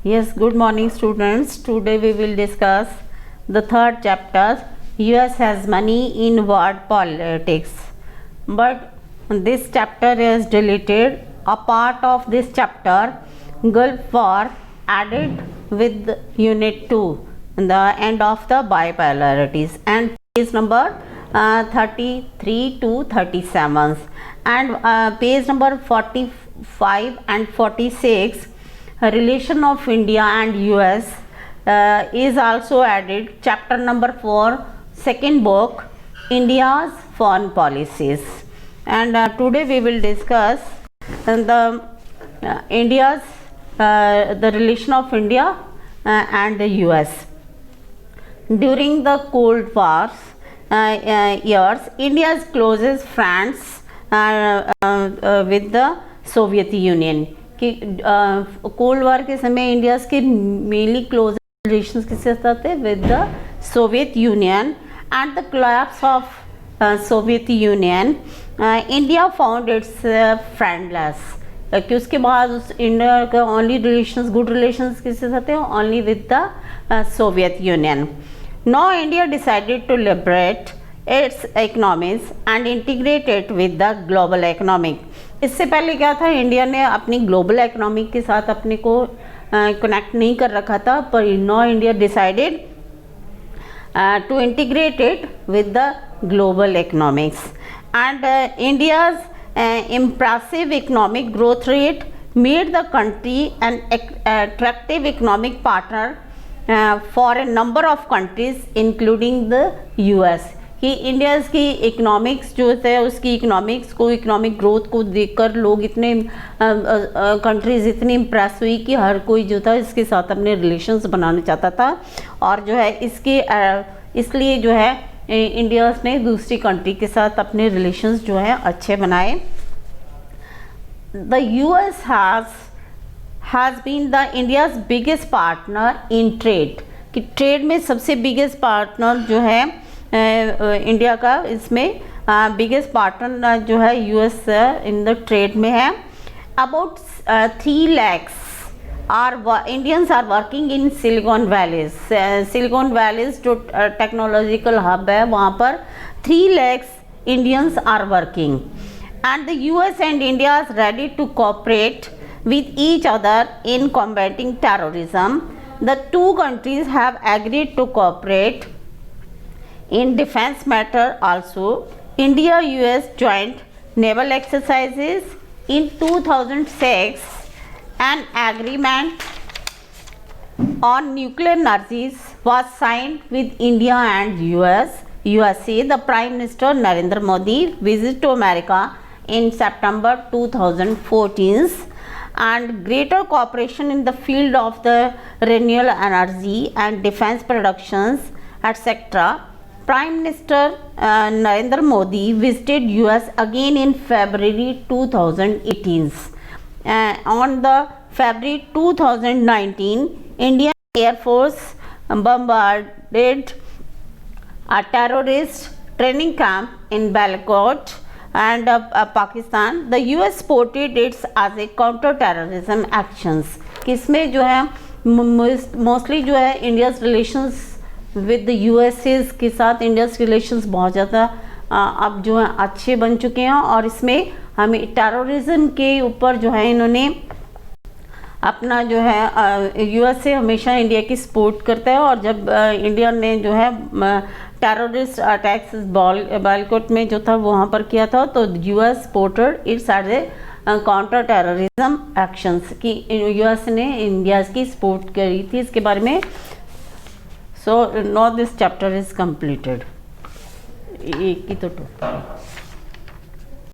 Yes, good morning students. Today we will discuss the third chapter, US has money in world politics. But this chapter is deleted. A part of this chapter, Gulf War, added with unit 2, the end of the bipolarities, and page number 33 to 37, and page number 45 and 46, relation of India and US is also added. Chapter number 4, second book, India's foreign policies. And today we will discuss the India's the relation of India and the US. During the Cold War years, India's closest friends with the Soviet Union. कि cold war के समय India के mainly close relations किसके साथ थे? With the Soviet Union. At the collapse of Soviet Union, India found its friendless. कि उसके बाद उस इंडिया का ओनली रिलेशंस, गुड रिलेशंस किसके साथ थे? Only with the Soviet Union. Now India decided to liberate its economies and integrate it with the global economic. इससे पहले क्या था? इंडिया ने अपनी ग्लोबल इकोनॉमिक के साथ अपने को कनेक्ट नहीं कर रखा था, पर now India decided to integrate it with the global economics. And India's impressive economic growth rate made the country an attractive economic partner for a number of countries including the US. कि India की economics जो है उसकी economics को, economic growth को देखकर लोग इतने कंट्रीज़ इतनी इम्प्रेस हुई कि हर कोई जो था इसके साथ अपने रिलेशंस बनाना चाहता था. और जो है इसके इसलिए जो है इंडिया ने दूसरी कंट्री के साथ अपने रिलेशंस जो है अच्छे बनाए. The US has been the India's biggest partner in trade. कि ट्रेड में सबसे बिगेस्ट पार्टनर जो है इंडिया का, इसमें बिगेस्ट पार्टनर जो है यूएस इन द ट्रेड में है. About 3 lakhs Indians are working in Silicon Valleys. Silicon Valleys जो टेक्नोलॉजिकल हब है, वहाँ पर 3 lakhs Indians are working. And the US and India is ready to cooperate with each other in combating terrorism. The two countries have agreed to cooperate in defense matter also. India-US joint naval exercises in 2006. An agreement on nuclear energies was signed with India and USA. The Prime Minister Narendra Modi visited to America in September 2014, and greater cooperation in the field of the renewable energy and defense productions, etc. Prime Minister Narendra Modi visited US again in February 2018. On the February 2019, Indian Air Force bombarded a terrorist training camp in Balakot and Pakistan. The US supported it as a counter-terrorism actions. किसमें जो है mostly जो है India's relations with the USA के साथ India's relations बहुत ज़्यादा अब जो है अच्छे बन चुके हैं. और इसमें हमें टेररिज्म के ऊपर जो है इन्होंने अपना जो है यूएसए हमेशा इंडिया की सपोर्ट करता है. और जब इंडिया ने जो है टेररिस्ट अटैक्स बालकोट में जो था वहाँ पर किया था, तो US supported its as a counter terrorism actions. कि यूएस ने इंडिया की सपोर्ट करी थी इसके बारे में. So now this chapter is completed. एक ही तो